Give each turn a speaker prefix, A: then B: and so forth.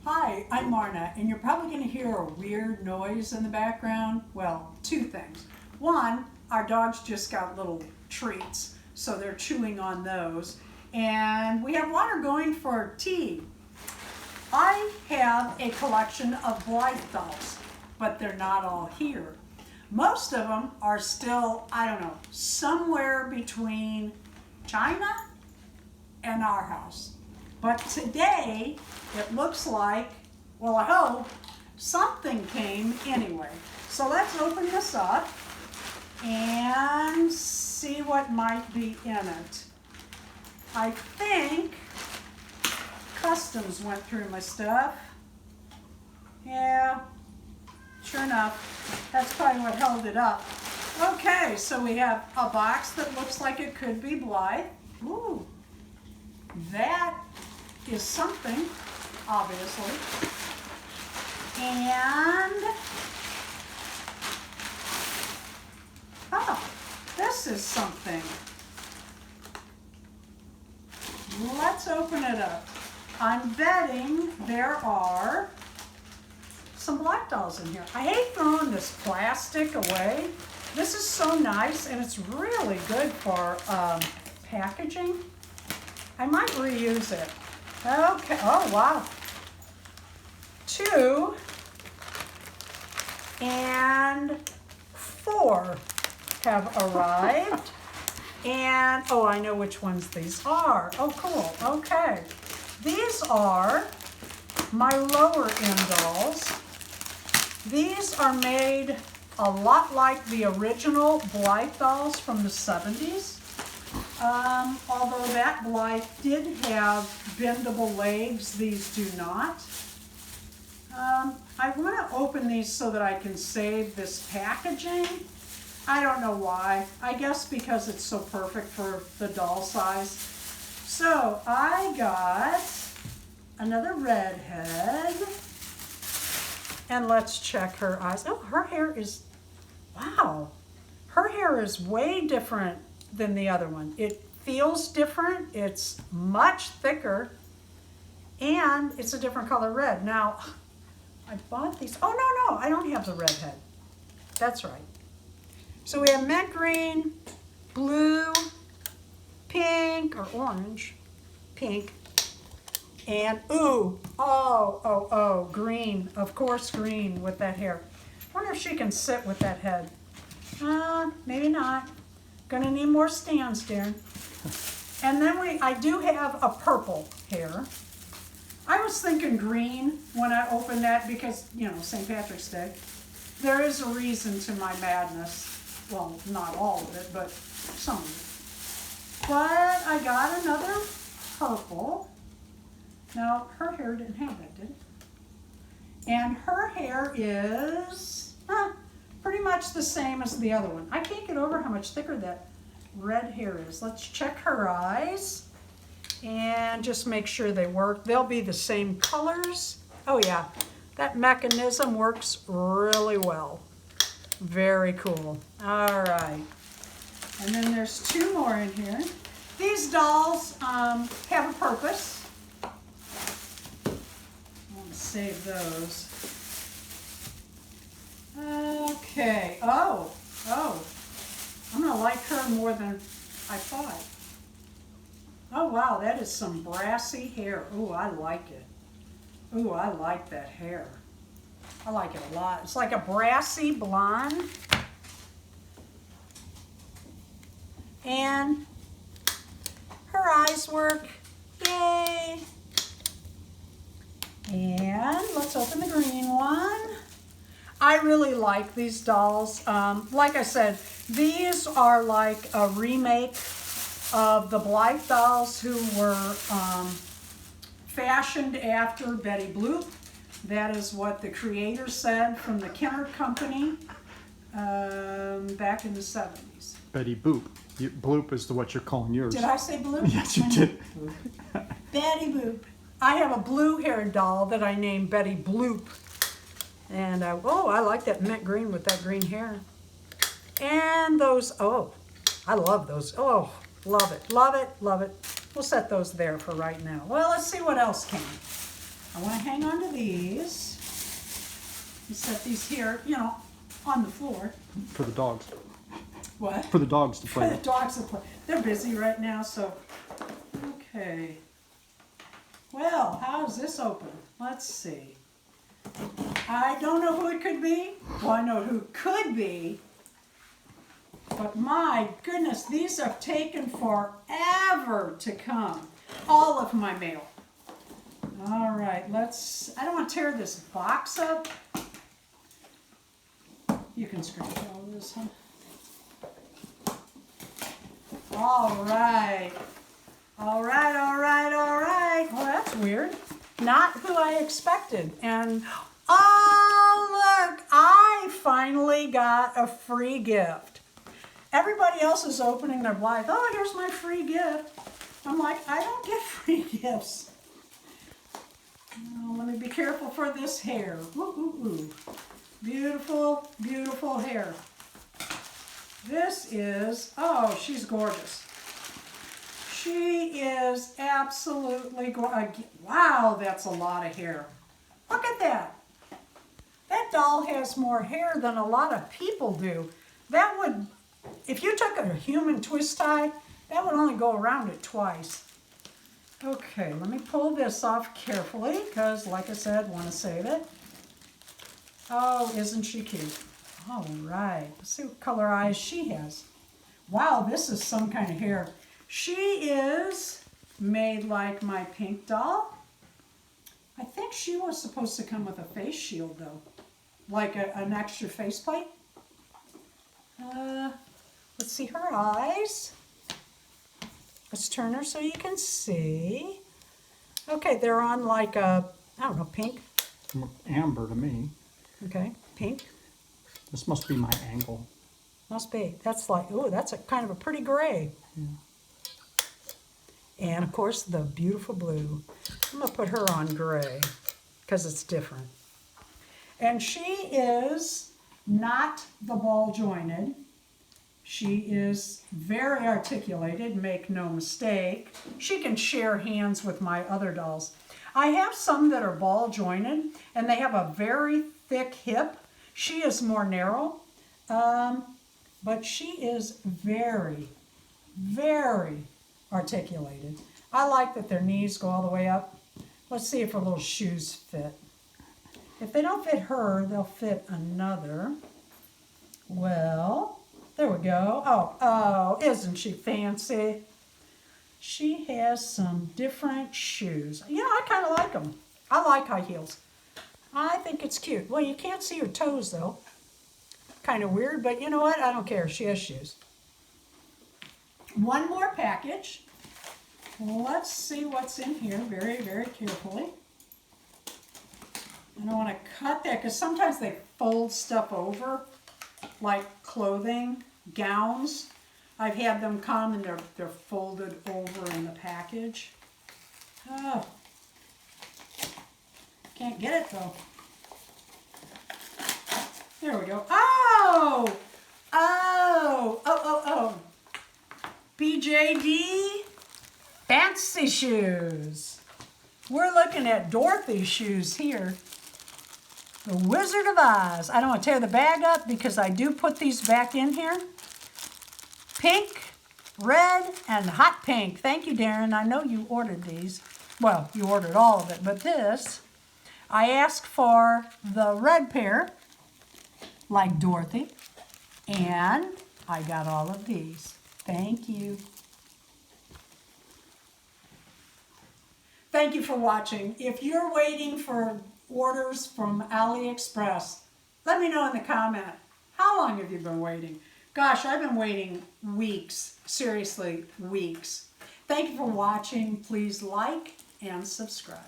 A: Hi, I'm Marna, and you're probably going to hear a weird noise in the background. Well, two things. One, our dogs just got little treats, so they're chewing on those. And we have water going for tea. I have a collection of Blythe dolls, but they're not all here. Most of them are still, I don't know, somewhere between China and our house. But today, it looks like, well, I hope, something came anyway. So let's open this up and see what might be in it. I think Customs went through my stuff. Yeah, sure enough, that's probably what held it up. Okay, so we have a box that looks like it could be Blythe. Ooh, that is something, obviously. And, oh, this is something. Let's open it up. I'm betting there are some Blythe dolls in here. I hate throwing this plastic away. This is so nice, and it's really good for packaging. I might reuse it. Okay, oh wow. 2 and 4 have arrived. And, oh, I know which ones these are. Oh, cool, okay. These are my lower end dolls. These are made a lot like the original Blythe dolls from the 70s. Although that Blythe did have bendable legs, these do not. I want to open these so that I can save this packaging. I don't know why. I guess because it's so perfect for the doll size. So I got another redhead. And let's check her eyes. Oh, her hair is, wow. Her hair is way different than the other one. It feels different. It's much thicker. And it's a different color red. Now, I bought these. Oh, no, I don't have the redhead. That's right. So we have mint green, blue, pink, or orange, pink, and ooh, oh, green. Of course, green with that hair. I wonder if she can sit with that head. Maybe not. Gonna need more stands, Darren. And then I do have a purple hair. I was thinking green when I opened that because, you know, St. Patrick's Day. There is a reason to my madness. Well, not all of it, but some of it. But I got another purple. Now, her hair didn't have that, did it? And her hair is pretty much the same as the other one. I can't get over how much thicker that red hair is. Let's check her eyes and just make sure they work. They'll be the same colors. Oh yeah, that mechanism works really well. Very cool. All right. And then there's 2 more in here. These dolls have a purpose. I want to save those. Okay. Oh. I'm going to like her more than I thought. Oh, wow. That is some brassy hair. Ooh, I like it. Ooh, I like that hair. I like it a lot. It's like a brassy blonde. And her eyes work. Yay! And let's open the green one. I really like these dolls. Like I said, these are like a remake of the Blythe dolls who were fashioned after Betty Bloop. That is what the creator said from the Kenner Company back in the 70s.
B: Betty Boop. Bloop is what you're calling yours.
A: Did I say Bloop?
B: Yes, you did.
A: Betty Boop. I have a blue-haired doll that I named Betty Bloop. And, oh, I like that mint green with that green hair. And those, oh, I love those. Oh, love it, love it, love it. We'll set those there for right now. Well, let's see what else came. I want to hang on to these. You set these here, you know, on the floor.
B: For the dogs.
A: What?
B: For the dogs to
A: For
B: play
A: the
B: with.
A: dogs to play. They're busy right now, so. Okay. Well, how's this open? Let's see. I don't know who it could be. Well, I know who it could be. But my goodness, these have taken forever to come. All of my mail. All right, I don't want to tear this box up. You can scratch all of this, huh? All right. All right, all right, all right. Well, that's weird. Not who I expected. And, oh, look, I finally got a free gift. Everybody else is opening their Blythe. Oh, here's my free gift. I'm like, I don't get free gifts. Oh, let me be careful for this hair. Ooh, ooh, ooh. Beautiful, beautiful hair. This is, oh, she's gorgeous. She is absolutely gorgeous. Wow, that's a lot of hair. Look at that. That doll has more hair than a lot of people do. That would, if you took a human twist tie, that would only go around it twice. Okay, let me pull this off carefully because, like I said, I want to save it. Oh, isn't she cute? All right, let's see what color eyes she has. Wow, this is some kind of hair. She is made like my pink doll. I think she was supposed to come with a face shield though, like an extra faceplate. Let's see her eyes. Let's turn her so you can see. Okay, they're on like a, I don't know, pink.
B: Amber to me.
A: Okay, pink.
B: This must be my angle.
A: Must be. That's like, oh, that's a kind of a pretty gray.
B: Yeah.
A: And of course the beautiful blue. I'm gonna put her on gray because it's different. And she is not the ball jointed. She is very articulated, make no mistake. She can share hands with my other dolls. I have some that are ball jointed and they have a very thick hip. She is more narrow, but she is very, very articulated. I like that their knees go all the way up. Let's see if her little shoes fit. If they don't fit her, they'll fit another. Well, there we go. Oh, isn't she fancy? She has some different shoes. You know, I kind of like them. I like high heels. I think it's cute. Well, you can't see her toes, though. Kind of weird, but you know what? I don't care. She has shoes. One more package. Let's see what's in here very, very carefully. I don't want to cut that because sometimes they fold stuff over, like clothing, gowns. I've had them come and they're folded over in the package. Oh, can't get it though. There we go. Oh! BJD fancy shoes. We're looking at Dorothy's shoes here. The Wizard of Oz. I don't want to tear the bag up because I do put these back in here. Pink, red, and hot pink. Thank you, Darren. I know you ordered these. Well, you ordered all of it, but this, I asked for the red pair, like Dorothy, and I got all of these. Thank you. Thank you for watching. If you're waiting for orders from AliExpress, let me know in the comment. How long have you been waiting? Gosh, I've been waiting weeks. Seriously, weeks. Thank you for watching. Please like and subscribe.